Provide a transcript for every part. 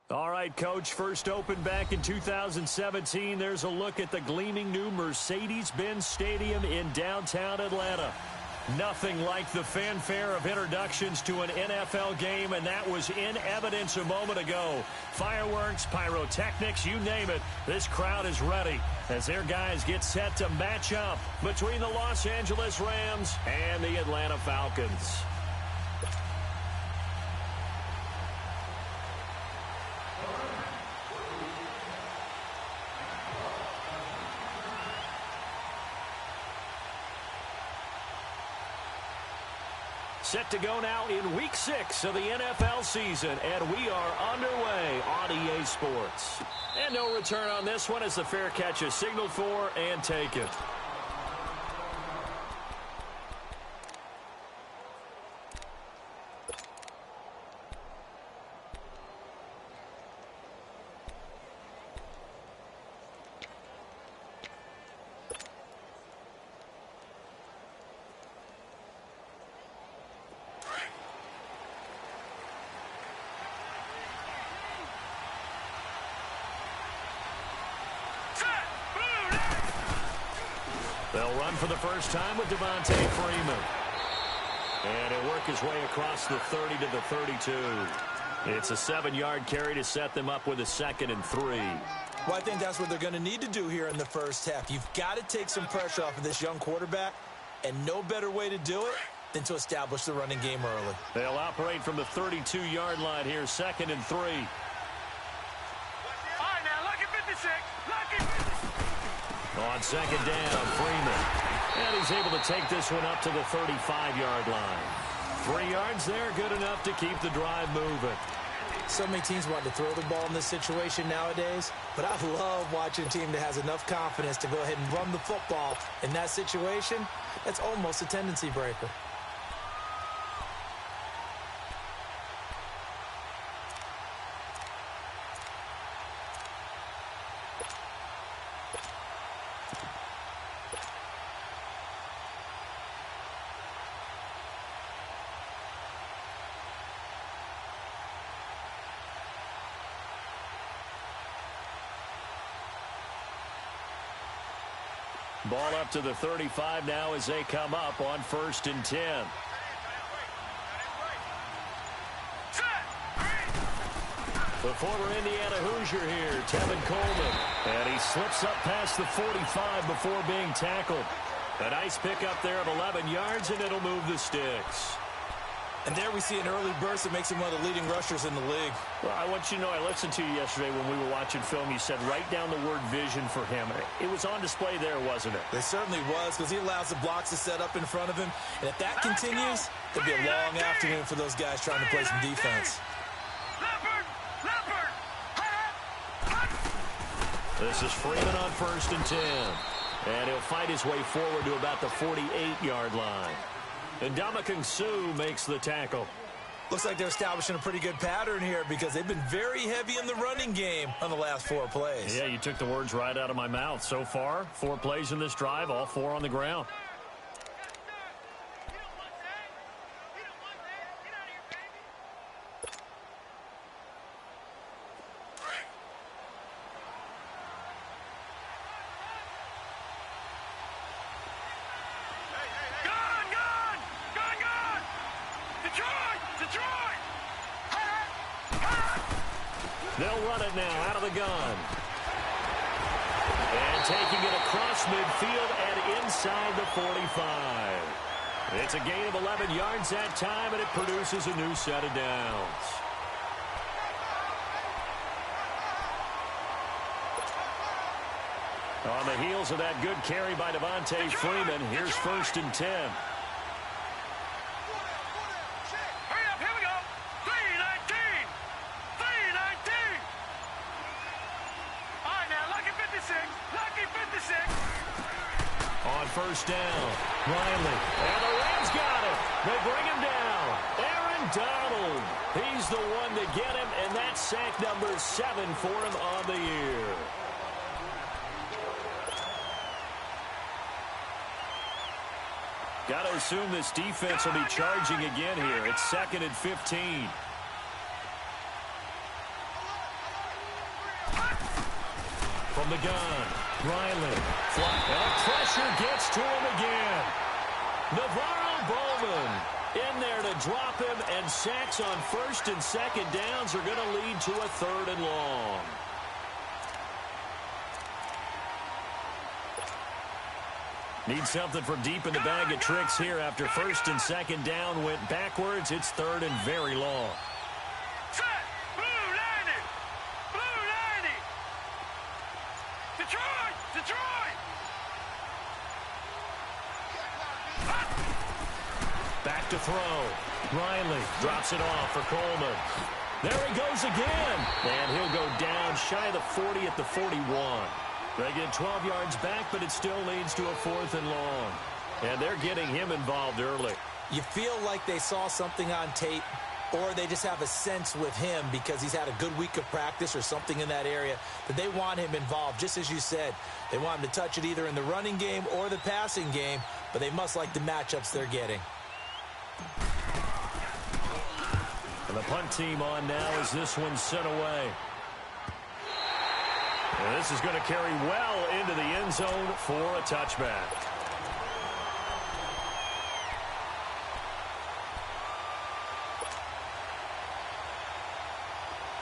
All right, Coach, first opened back in 2017. There's a look at the gleaming new Mercedes-Benz Stadium in downtown Atlanta. Nothing like the fanfare of introductions to an NFL game, and that was in evidence a moment ago. Fireworks, pyrotechnics, you name it. This crowd is ready as their guys get set to match up between the Los Angeles Rams and the Atlanta Falcons. Set to go now in Week 6 of the NFL season, and we are underway on EA Sports. And no return on this one as the fair catch is signaled for and taken. They'll run for the first time with Devontae Freeman. And he'll work his way across the 30 to the 32. It's a 7-yard carry to set them up with a 2nd and 3. Well, I think that's what they're going to need to do here in the first half. You've got to take some pressure off of this young quarterback, and no better way to do it than to establish the running game early. They'll operate from the 32-yard line here, 2nd and 3. All right, now, lucky 56. Lucky 56. On 2nd down, Freeman. And he's able to take this one up to the 35-yard line. 3 yards there, good enough to keep the drive moving. So many teams want to throw the ball in this situation nowadays, but I love watching a team that has enough confidence to go ahead and run the football. In that situation, that's almost a tendency breaker. Ball up to the 35 now as they come up on 1st and 10. The former Indiana Hoosier here, Tevin Coleman. And he slips up past the 45 before being tackled. A nice pickup there of 11 yards, and it'll move the sticks. And there we see an early burst that makes him one of the leading rushers in the league. Well, I want you to know, I listened to you yesterday when we were watching film. You said write down the word vision for him. It was on display there, wasn't it? It certainly was, because he allows the blocks to set up in front of him. And if that continues, it'll be a long afternoon for those guys trying to play some defense. This is Freeman on 1st and 10. And he'll fight his way forward to about the 48-yard line. And Ndamukong Suh makes the tackle. Looks like they're establishing a pretty good pattern here because they've been very heavy in the running game on the last 4 plays. Yeah, you took the words right out of my mouth. So far, 4 plays in this drive, all 4 on the ground. They'll run it now out of the gun. And taking it across midfield and inside the 45. It's a gain of 11 yards that time, and it produces a new set of downs. On the heels of that good carry by Devontae Freeman, here's 1st and 10. On 1st down, Riley, and the Rams got it. They bring him down. Aaron Donald, he's the one to get him, and that's sack number 7 for him on the year. Got to assume this defense will be charging again here. It's 2nd and 15. from the gun. Riley. And pressure gets to him again. Navarro Bowman in there to drop him, and sacks on first and second downs are going to lead to a 3rd and long. Need something from deep in the bag of tricks here after first and second down went backwards. It's 3rd and very long. Set. Blue 90. Blue 90. Detroit. Detroit. Back to throw. Riley drops it off for Coleman. There he goes again. And he'll go down shy of the 40 at the 41. They get 12 yards back, but it still leads to a 4th and long. And they're getting him involved early. You feel like they saw something on tape, or they just have a sense with him because he's had a good week of practice or something in that area that they want him involved. Just as you said, they want him to touch it either in the running game or the passing game, but they must like the matchups they're getting. And the punt team on now as this one's sent away. And this is going to carry well into the end zone for a touchback.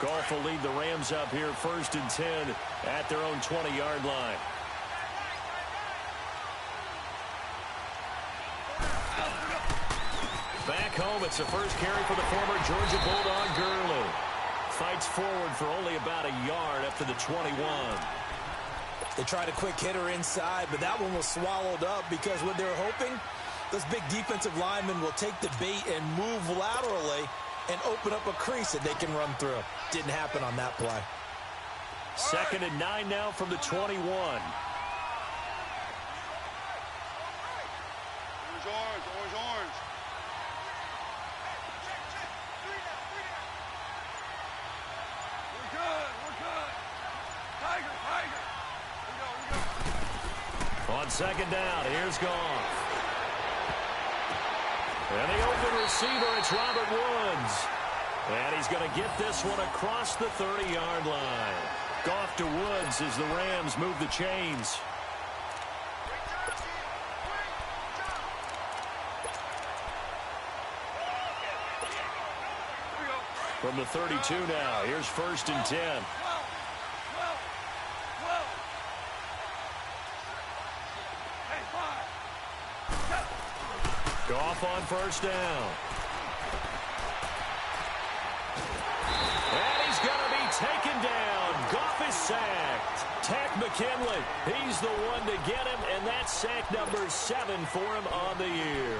Goff will lead the Rams up here 1st and 10 at their own 20-yard line. Back home, it's the first carry for the former Georgia Bulldog Gurley. Fights forward for only about a yard up to the 21. They tried a quick hitter inside, but that one was swallowed up because what they're hoping, those big defensive linemen will take the bait and move laterally and open up a crease that they can run through. Didn't happen on that play. 2nd and 9 now from the 21. Orange, orange, orange. We're good. We're good. Tiger, Tiger. We go. On 2nd down, here's Goff. And the open receiver, it's Robert Woods. And he's going to get this one across the 30-yard line. Goff to Woods as the Rams move the chains. From the 32 now, here's 1st and 10. Goff on 1st down. And he's going to be taken down. Goff is sacked. Takk McKinley, he's the one to get him, and that's sack number 7 for him on the year.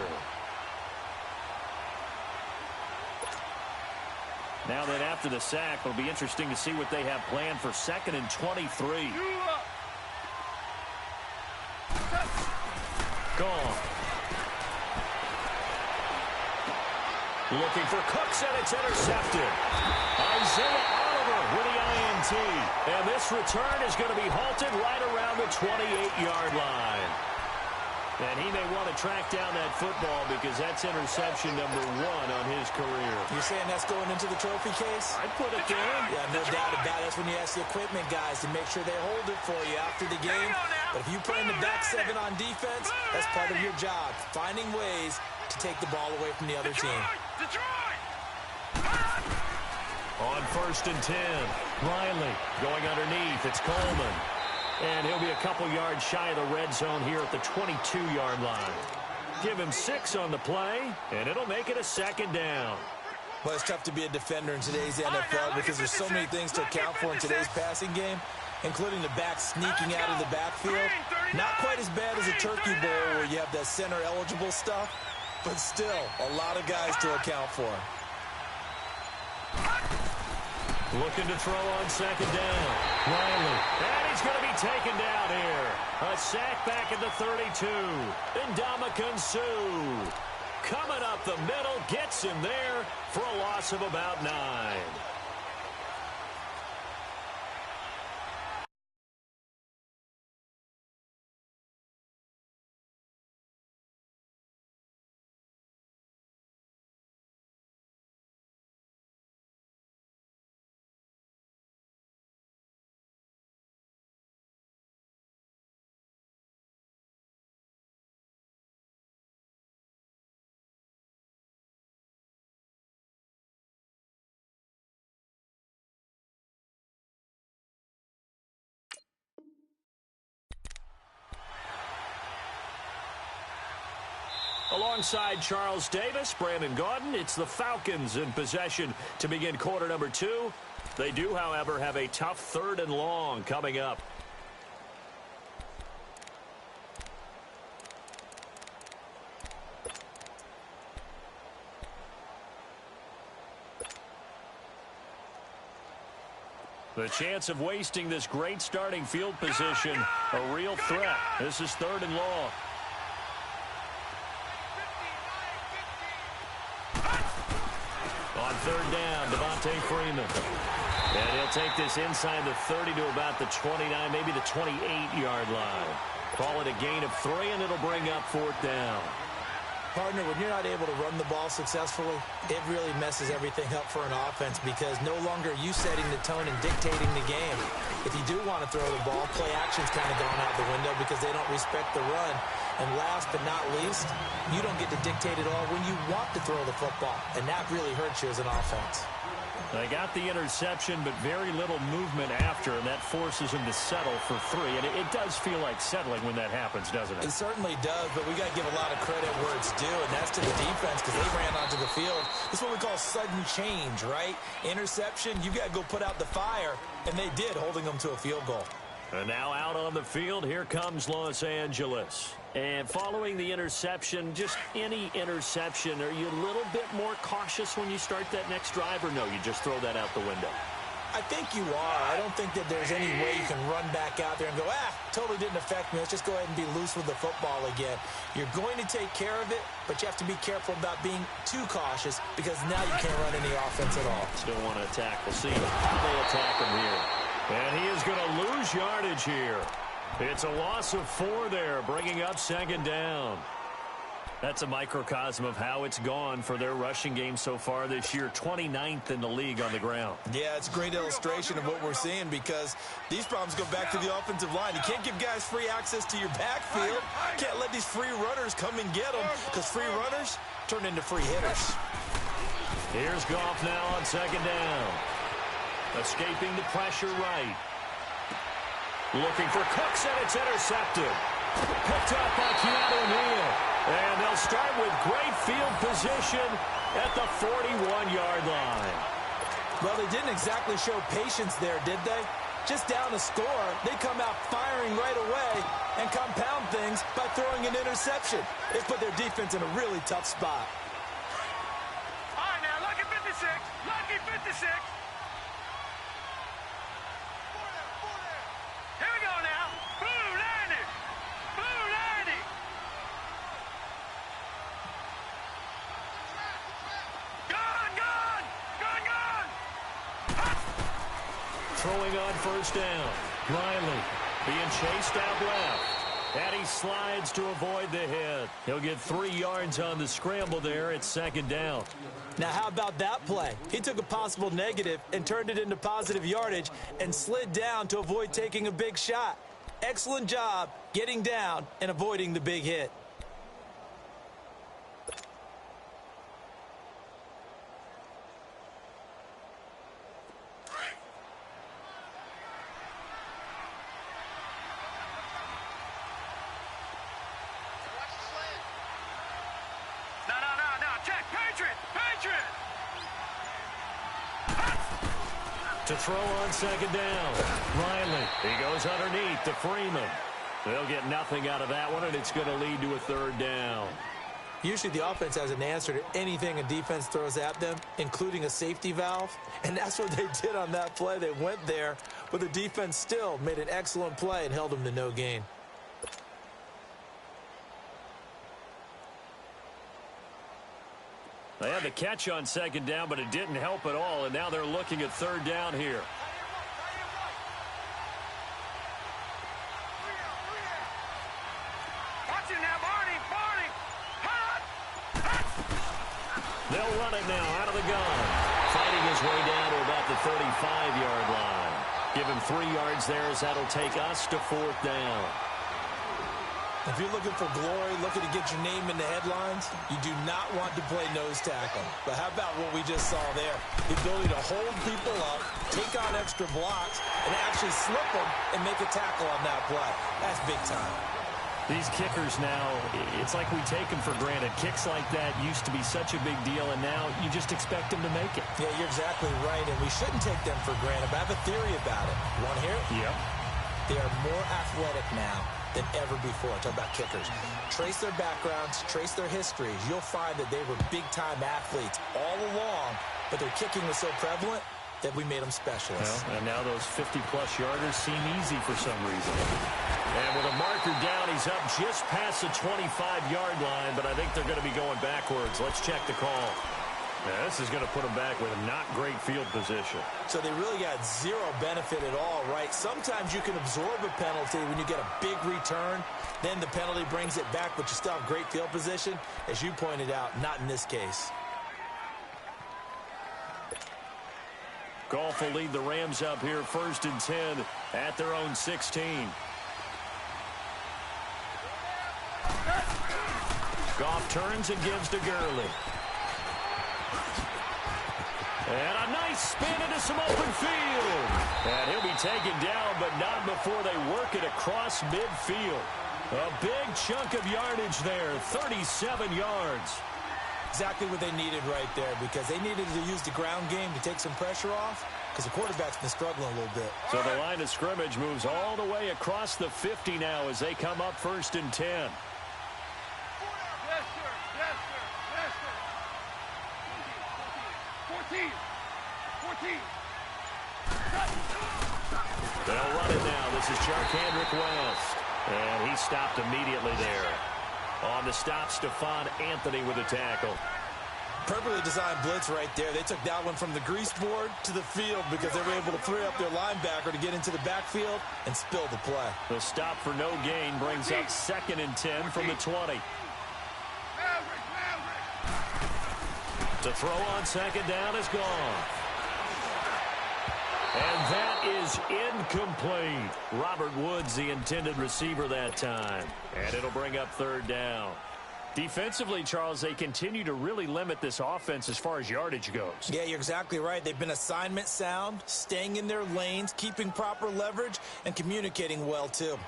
Now that after the sack, it'll be interesting to see what they have planned for 2nd and 23. Goff. Looking for Cooks, and it's intercepted. Isaiah Oliver with the INT. And this return is going to be halted right around the 28-yard line. And he may want to track down that football because that's interception number 1 on his career. You're saying that's going into the trophy case? I'd put it there. Yeah, no doubt about it. That's when you ask the equipment guys to make sure they hold it for you after the game. But if you play in the back 7 on defense, that's part of your job, finding ways to take the ball away from the other team. Detroit! On 1st and 10, Riley going underneath. It's Coleman. And he'll be a couple yards shy of the red zone here at the 22-yard line. Give him 6 on the play, and it'll make it a 2nd down. Well, it's tough to be a defender in today's NFL because there's so many things to account for in today's passing game, including the back sneaking out of the backfield. Not quite as bad as a turkey bowl where you have that center-eligible stuff, but still a lot of guys to account for. Looking to throw on 2nd down. Riley. And he's going to be taken down here. A sack back at the 32. Ndamukong Suh coming up the middle, gets him there for a loss of about 9. Alongside Charles Davis, Brandon Gaudin, it's the Falcons in possession to begin quarter number 2. They do, however, have a tough 3rd and long coming up. The chance of wasting this great starting field position, a real threat. This is 3rd and long. On 3rd down, Devontae Freeman. And he'll take this inside the 30 to about the 29, maybe the 28-yard line. Call it a gain of 3, and it'll bring up 4th down. Partner, when you're not able to run the ball successfully, it really messes everything up for an offense because no longer are you setting the tone and dictating the game. If you do want to throw the ball, play action's kind of gone out the window because they don't respect the run. And last but not least, you don't get to dictate it all when you want to throw the football, and that really hurts you as an offense. They got the interception, but very little movement after, and that forces them to settle for 3. And it does feel like settling when that happens, doesn't it? It certainly does, but we got to give a lot of credit where it's due, and that's to the defense because they ran onto the field. This is what we call sudden change, right? Interception, you got to go put out the fire, and they did, holding them to a field goal. And now out on the field, here comes Los Angeles. And following the interception, just any interception, are you a little bit more cautious when you start that next drive, or no, you just throw that out the window? I think you are. I don't think that there's any way you can run back out there and go, totally didn't affect me. Let's just go ahead and be loose with the football again. You're going to take care of it, but you have to be careful about being too cautious because now you can't run any offense at all. Still want to attack. We'll see how they attack him here. And he is going to lose yardage here. It's a loss of 4 there, bringing up 2nd down. That's a microcosm of how it's gone for their rushing game so far this year. 29th in the league on the ground. Yeah, it's a great illustration of what we're seeing because these problems go back to the offensive line. You can't give guys free access to your backfield. You can't let these free runners come and get them because free runners turn into free hitters. Here's Goff now on 2nd down. Escaping the pressure right. Looking for Cooks, and it's intercepted. Picked up by Keanu Neal. And they'll start with great field position at the 41-yard line. Well, they didn't exactly show patience there, did they? Just down a score, they come out firing right away and compound things by throwing an interception. They put their defense in a really tough spot. All right, now, lucky 56. Lucky 56. Here we go now. Blue 90. Blue 90. Gone, gone. Gone, gone. Throwing on 1st down. Riley being chased out left. And he slides to avoid the hit. He'll get 3 yards on the scramble there at 2nd down. Now, how about that play? He took a possible negative and turned it into positive yardage and slid down to avoid taking a big shot. Excellent job getting down and avoiding the big hit. To throw on 2nd down. Riley, he goes underneath to Freeman. They'll get nothing out of that one, and it's going to lead to a 3rd down. Usually the offense has an answer to anything a defense throws at them, including a safety valve. And that's what they did on that play. They went there, but the defense still made an excellent play and held them to no gain. They had the catch on 2nd down, but it didn't help at all, and now they're looking at 3rd down here. Watch it now, Barney. Barney. Hot. They'll run it now out of the gun. Fighting his way down to about the 35-yard line. Give him 3 yards there as that'll take us to 4th down. If you're looking for glory, looking to get your name in the headlines, you do not want to play nose tackle. But how about what we just saw there? The ability to hold people up, take on extra blocks, and actually slip them and make a tackle on that play. That's big time. These kickers now, it's like we take them for granted. Kicks like that used to be such a big deal, and now you just expect them to make it. Yeah, you're exactly right, and we shouldn't take them for granted. But I have a theory about it. You want to hear it? Yep. They are more athletic now than ever before. Talk about kickers. Trace their backgrounds, trace their histories. You'll find that they were big-time athletes all along, but their kicking was so prevalent that we made them specialists. Well, and now those 50-plus yarders seem easy for some reason. And with a marker down, he's up just past the 25-yard line, but I think they're going to be going backwards. Let's check the call. Now, this is going to put them back with not great field position. So they really got zero benefit at all, right? Sometimes you can absorb a penalty when you get a big return. Then the penalty brings it back, but you still have great field position. As you pointed out, not in this case. Goff will lead the Rams up here 1st and 10 at their own 16. Goff turns and gives to Gurley. And a nice spin into some open field. And he'll be taken down, but not before they work it across midfield. A big chunk of yardage there, 37 yards. Exactly what they needed right there, because they needed to use the ground game to take some pressure off, because the quarterback's been struggling a little bit. So the line of scrimmage moves all the way across the 50 now as they come up 1st and 10. Yes, sir. Yes, sir. Yes, sir. 14. 14. They'll run it now. This is Charkandrick West. And he stopped immediately there. On the stop, Stephon Anthony with a tackle. Perfectly designed blitz right there. They took that one from the grease board to the field because they were able to free up their linebacker to get into the backfield and spill the play. The stop for no gain brings up 2nd and 10 from the 20. To throw on 2nd down is gone. And that is incomplete. Robert Woods, the intended receiver that time. And it'll bring up 3rd down. Defensively, Charles, they continue to really limit this offense as far as yardage goes. Yeah, you're exactly right. They've been assignment sound, staying in their lanes, keeping proper leverage, and communicating well, too.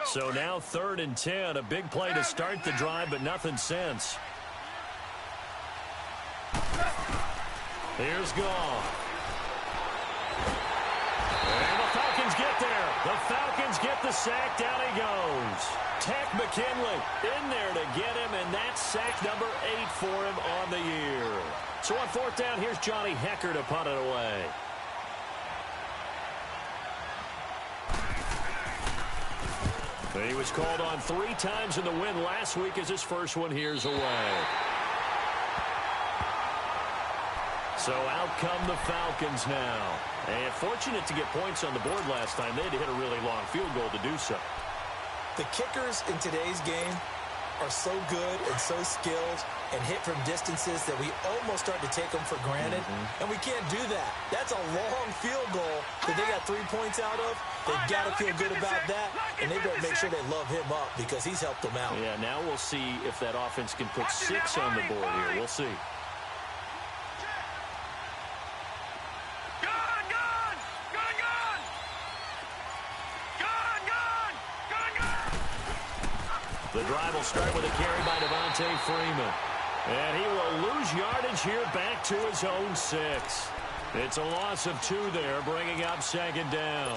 So now 3rd and 10, a big play to start the drive, but nothing since. Here's Goff. And the Falcons get there. The Falcons get the sack. Down he goes. Tech McKinley in there to get him, and that's sack number 8 for him on the year. So on 4th down, here's Johnny Hecker to punt it away. He was called on 3 times in the win last week as his first one here's away. So out come the Falcons now. And fortunate to get points on the board last time. They had to hit a really long field goal to do so. The kickers in today's game are so good and so skilled and hit from distances that we almost start to take them for granted. And we can't do that. That's a long field goal that they got 3 points out of. They've got to feel good about that, and they better make sure they love him up because he's helped them out. Yeah, now we'll see if that offense can put 6 on the board here. We'll see. The drive will start with a carry by Devontae Freeman. And he will lose yardage here back to his own 6. It's a loss of 2 there, bringing up 2nd down.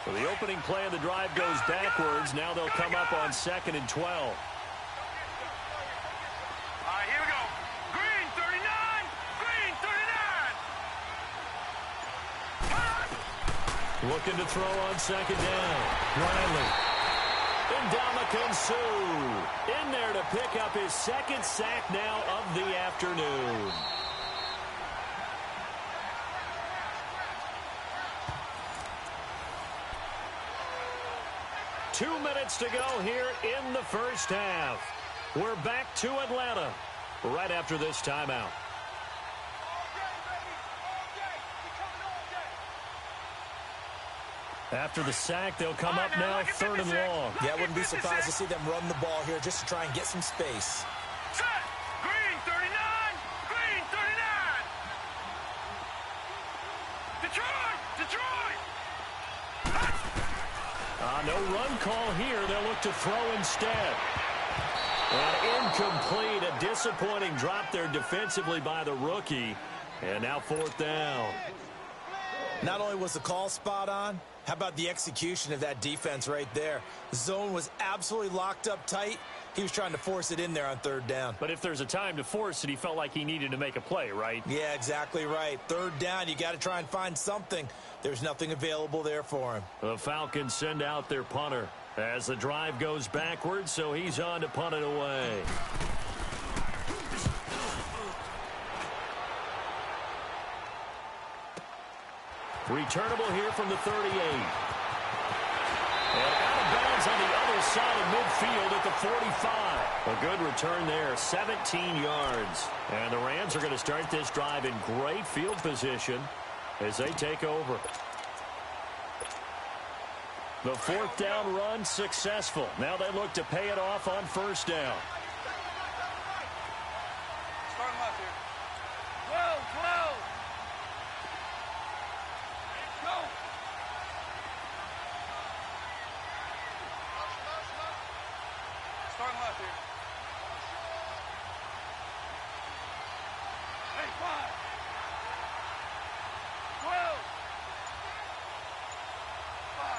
So the opening play of the drive goes backwards. Now they'll come up on 2nd and 12. All right, here we go. Green, 39. Green, 39. Looking to throw on 2nd down. Riley. Ndamukong Suh in there to pick up his 2nd sack now of the afternoon. Two minutes to go here in the first half. We're back to Atlanta right after this timeout. After the sack, they'll come up now 3rd and long. Yeah, I wouldn't be surprised to see them run the ball here just to try and get some space. Set. Green, 39. Green, 39. Detroit. Detroit. No run call here. They'll look to throw instead. And incomplete. A disappointing drop there defensively by the rookie. And now 4th down. Not only was the call spot on, how about the execution of that defense right there? The zone was absolutely locked up tight. He was trying to force it in there on 3rd down. But if there's a time to force it, he felt like he needed to make a play, right? Yeah, exactly right. 3rd down, you got to try and find something. There's nothing available there for him. The Falcons send out their punter as the drive goes backwards, so he's on to punt it away. Returnable here from the 38. And out of bounds on the other side of midfield at the 45. A good return there, 17 yards. And the Rams are going to start this drive in great field position as they take over. The 4th down run successful. Now they look to pay it off on 1st down. Starting left here. 12, 12. Go. Starting left here. Hey, 5. 12. 5.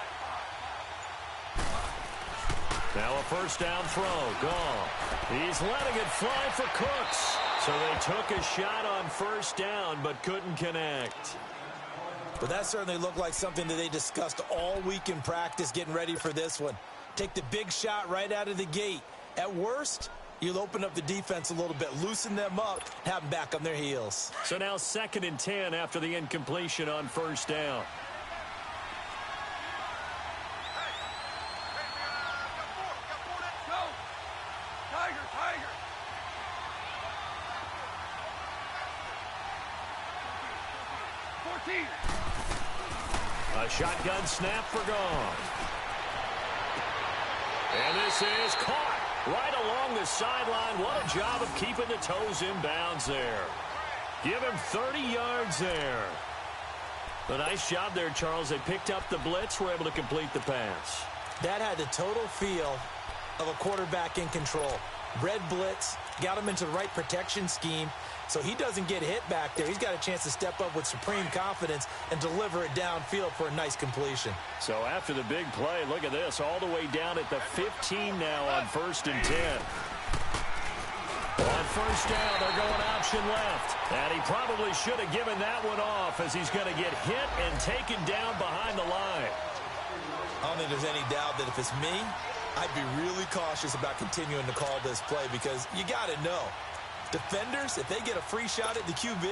Now a 1st down throw. Gone. He's letting it fly for Cooks. So they took a shot on 1st down but couldn't connect. But that certainly looked like something that they discussed all week in practice getting ready for this one. Take the big shot right out of the gate. At worst, you'll open up the defense a little bit, loosen them up, have them back on their heels. So now 2nd and 10 after the incompletion on 1st down. A shotgun snap for gone. And this is caught right along the sideline. What a job of keeping the toes in bounds there. Give him 30 yards there. A nice job there, Charles. They picked up the blitz, were able to complete the pass. That had the total feel of a quarterback in control. Red blitz, got him into the right protection scheme, so he doesn't get hit back there. He's got a chance to step up with supreme confidence and deliver it downfield for a nice completion. So after the big play, look at this, all the way down at the 15 now on 1st and 10. On 1st down, they're going option left. And he probably should have given that one off as he's going to get hit and taken down behind the line. I don't think there's any doubt that if it's me, I'd be really cautious about continuing to call this play because you got to know, defenders, if they get a free shot at the QB,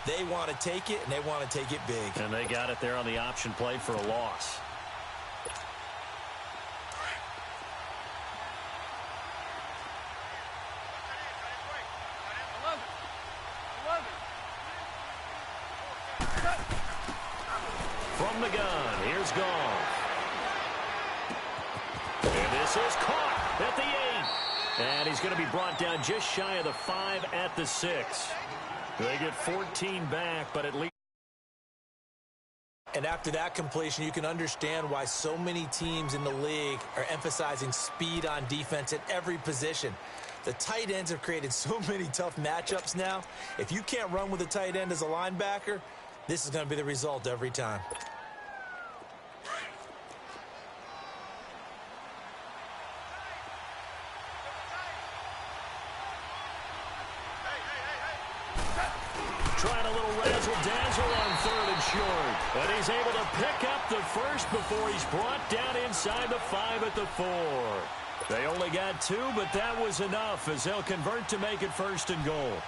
they want to take it, and they want to take it big. And they got it there on the option play for a loss. From the gun, here's Goff. And this is caught at the 8. And he's going to be brought down just shy of the 5 at the 6. They get 14 back, but at least. And after that completion, you can understand why so many teams in the league are emphasizing speed on defense at every position. The tight ends have created so many tough matchups now. If you can't run with a tight end as a linebacker, this is going to be the result every time. Trying a little razzle-dazzle on 3rd and short. And he's able to pick up the first before he's brought down inside the 5 at the 4. They only got 2, but that was enough as they'll convert to make it 1st and goal.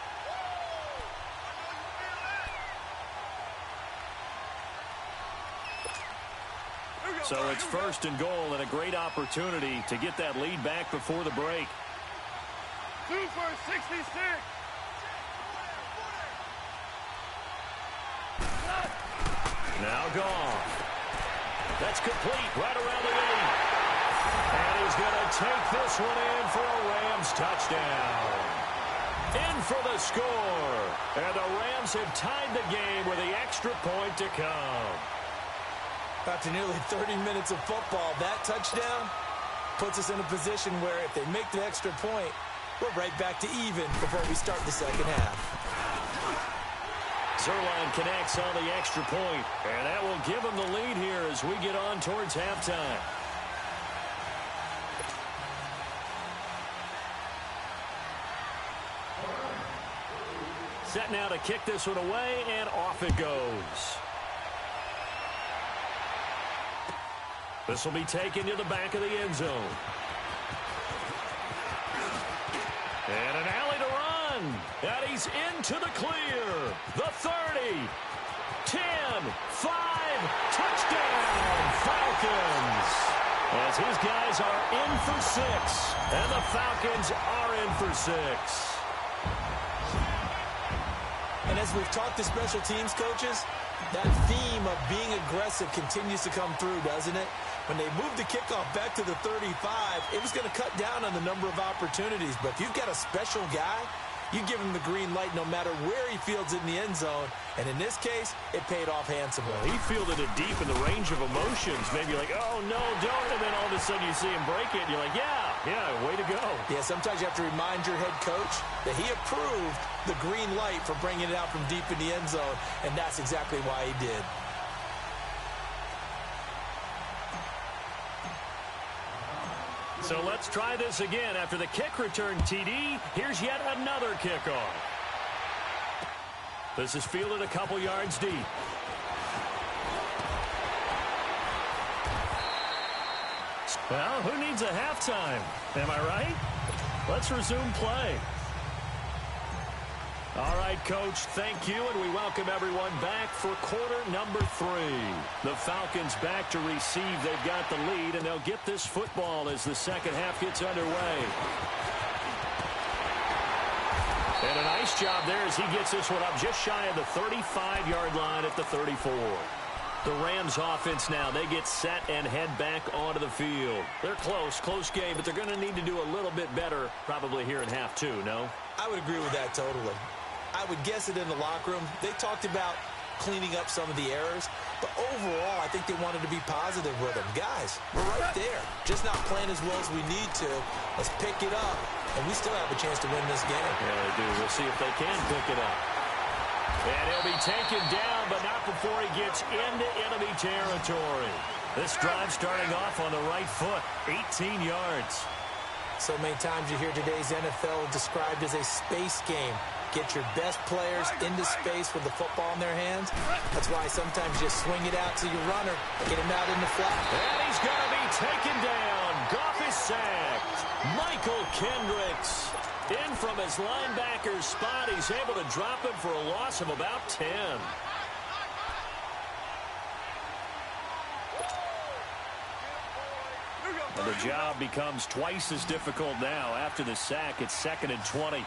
So it's 1st and goal and a great opportunity to get that lead back before the break. 2 for 66. Now Goff. That's complete right around the 8. And he's going to take this one in for a Rams touchdown. In for the score. And the Rams have tied the game with the extra point to come. After nearly 30 minutes of football, that touchdown puts us in a position where if they make the extra point, we're right back to even before we start the second half. Zerline connects on the extra point, and that will give them the lead here as we get on towards halftime. Set now to kick this one away, and off it goes. This will be taken to the back of the end zone. And an alley to run. And he's into the clear. The 30, 10, 5, touchdown, Falcons. As his guys are in for 6, and the Falcons are in for 6. And as we've talked to special teams coaches, that theme of being aggressive continues to come through, doesn't it? When they moved the kickoff back to the 35, it was going to cut down on the number of opportunities. But if you've got a special guy, you give him the green light no matter where he fields it in the end zone. And in this case, it paid off handsomely. Well, he fielded it deep in the range of emotions. Maybe like, oh, no, don't. And then all of a sudden you see him break it, and you're like, yeah, way to go. Yeah, sometimes you have to remind your head coach that he approved the green light for bringing it out from deep in the end zone, and that's exactly why he did. So let's try this again. After the kick return TD, here's yet another kickoff. This is fielded a couple yards deep. Well, who needs a halftime? Am I right? Let's resume play. All right, Coach, thank you, and we welcome everyone back for quarter number 3. The Falcons back to receive. They've got the lead, and they'll get this football as the second half gets underway. And a nice job there as he gets this one up just shy of the 35-yard line at the 34. The Rams offense now, they get set and head back onto the field. They're close game, but they're going to need to do a little bit better probably here in half 2, no? I would agree with that totally. I would guess it in the locker room. They talked about cleaning up some of the errors, but overall, I think they wanted to be positive with them. Guys, we're right there. Just not playing as well as we need to. Let's pick it up, and we still have a chance to win this game. Yeah, they do. We'll see if they can pick it up. And he'll be taken down, but not before he gets into enemy territory. This drive starting off on the right foot, 18 yards. So many times you hear today's NFL described as a space game. Get your best players into space with the football in their hands. That's why sometimes you swing it out to your runner, get him out in the flat. And he's going to be taken down. Goff is sacked. Michael Kendricks in from his linebacker spot. He's able to drop him for a loss of about 10. And the job becomes twice as difficult now. After the sack, it's 2nd and 20.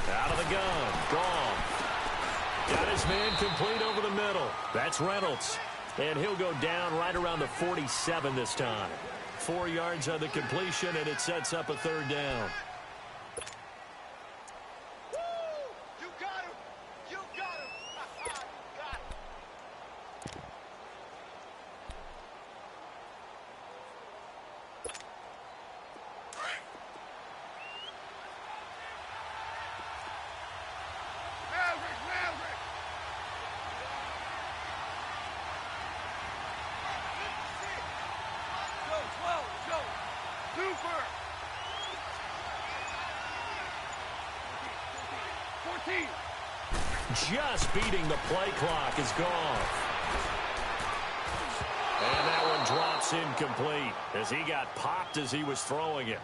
Out of the gun. Gone. Got his man complete over the middle. That's Reynolds. And he'll go down right around the 47 this time. 4 yards on the completion, and it sets up a 3rd down. You got him! You got him! You got him! Maverick! Go, 12, go! Super! 14! Just beating the play clock is gone. And that one drops incomplete as he got popped as he was throwing it.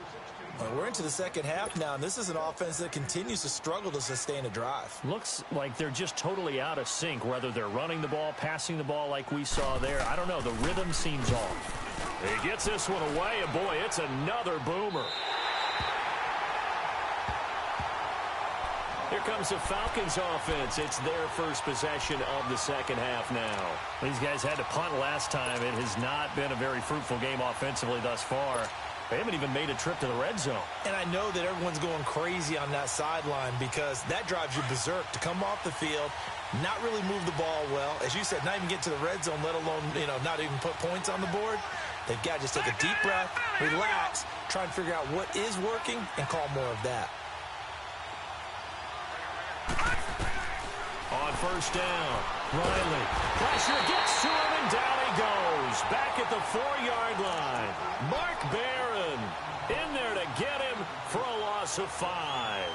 We're into the second half now, and this is an offense that continues to struggle to sustain a drive. Looks like they're just totally out of sync, whether they're running the ball, passing the ball like we saw there. I don't know. The rhythm seems off. He gets this one away, and boy, it's another boomer. Here comes the Falcons offense. It's their first possession of the second half now. These guys had to punt last time. It has not been a very fruitful game offensively thus far. They haven't even made a trip to the red zone. And I know that everyone's going crazy on that sideline because that drives you berserk to come off the field, not really move the ball well. As you said, not even get to the red zone, let alone, not even put points on the board. They've got to just take a deep breath, relax, try and figure out what is working, and call more of that. On first down, Riley. Pressure gets to him, and down he goes. Back at the 4-yard line. Mark Barron in there to get him for a loss of 5.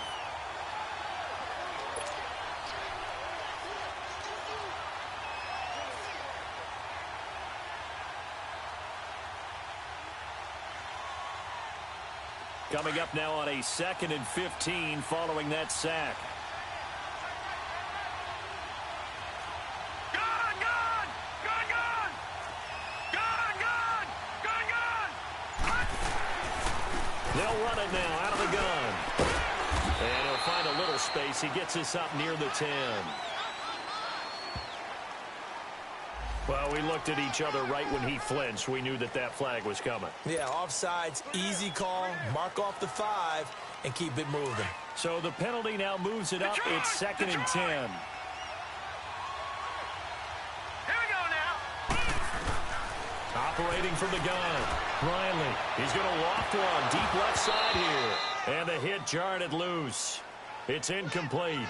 Coming up now on a 2nd and 15 following that sack. They'll run it now out of the gun. And he'll find a little space. He gets us up near the 10. Well, we looked at each other right when he flinched. We knew that that flag was coming. Yeah, offsides, easy call, mark off the 5, and keep it moving. So the penalty now moves it up. It's 2nd and 10. Here we go now. Operating from the gun. Riley, he's going to loft one deep left side here. And the hit jarred it loose. It's incomplete.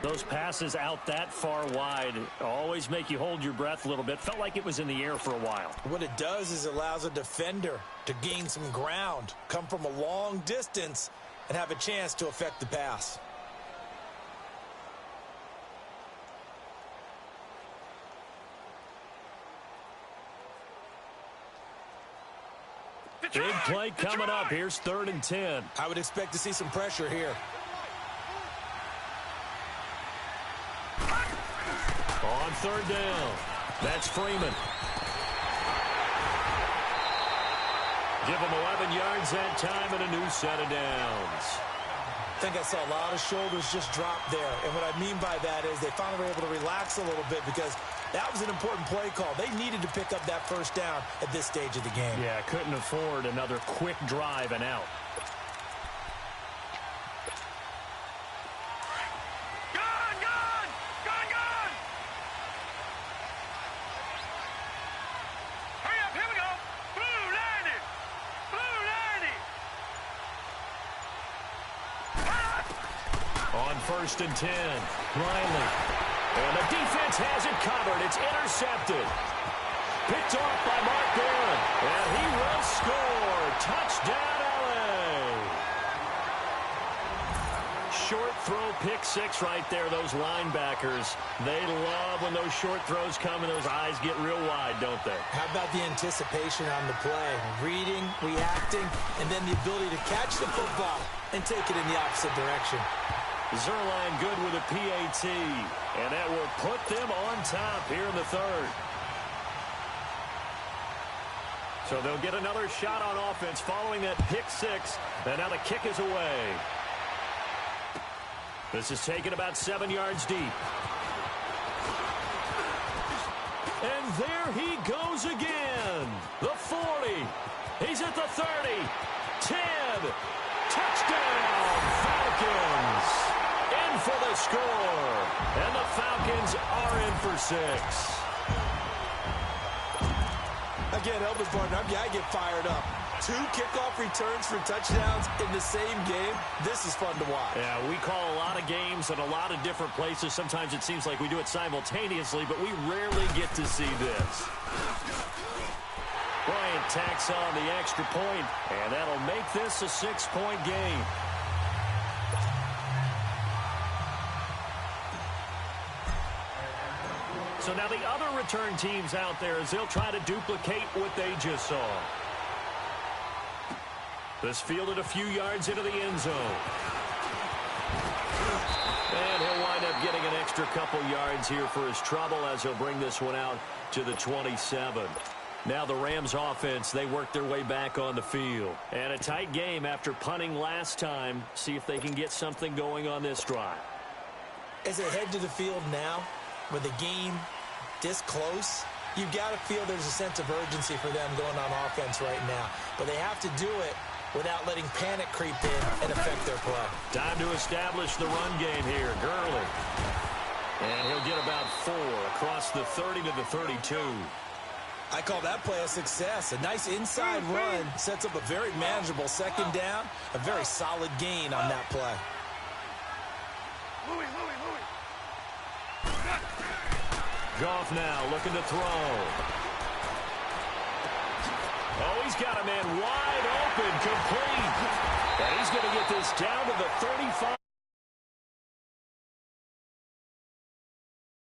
Those passes out that far wide always make you hold your breath a little bit. Felt like it was in the air for a while. What it does is it allows a defender to gain some ground, come from a long distance, and have a chance to affect the pass. Big play coming up. Here's 3rd and 10. I would expect to see some pressure here. On 3rd down. That's Freeman. Give him 11 yards that time and a new set of downs. I think I saw a lot of shoulders just drop there. And what I mean by that is they finally were able to relax a little bit because that was an important play call. They needed to pick up that first down at this stage of the game. Yeah, couldn't afford another quick drive and out. Hurry up, here we go. Blue 90. Blue 90. On 1st and 10, Riley. And the defense has it covered. It's intercepted. Picked off by Mark Barron. And he will score. Touchdown, LA. Short throw, pick 6 right there. Those linebackers, they love when those short throws come and those eyes get real wide, don't they? How about the anticipation on the play? Reading, reacting, and then the ability to catch the football and take it in the opposite direction. Zerline good with a PAT, and that will put them on top here in the 3rd. So they'll get another shot on offense following that pick 6, and now the kick is away. This is taken about 7 yards deep. And there he goes again. The 40. He's at the 30. 10. Touchdown, Falcons. In for the score. And the Falcons are in for 6. Again, Elvis partner, I get fired up. 2 kickoff returns for touchdowns in the same game. This is fun to watch. Yeah, we call a lot of games at a lot of different places. Sometimes it seems like we do it simultaneously, but we rarely get to see this. Bryant tacks on the extra point, and that'll make this a 6-point game. So now the other return teams out there as they'll try to duplicate what they just saw. This fielded a few yards into the end zone. And he'll wind up getting an extra couple yards here for his trouble as he'll bring this one out to the 27. Now the Rams offense, they work their way back on the field. And a tight game after punting last time. See if they can get something going on this drive. As they head to the field now, with the game this close, You've got to feel there's a sense of urgency for them going on offense right now. But they have to do it without letting panic creep in and affect their play. Time to establish the run game here. Gurley. And he'll get about 4 across the 30 to the 32. I call that play a success. A nice inside run sets up a very manageable second down. A very solid gain on that play. Goff now looking to throw. Oh, he's got a man wide open, complete. And he's going to get this down to the 35.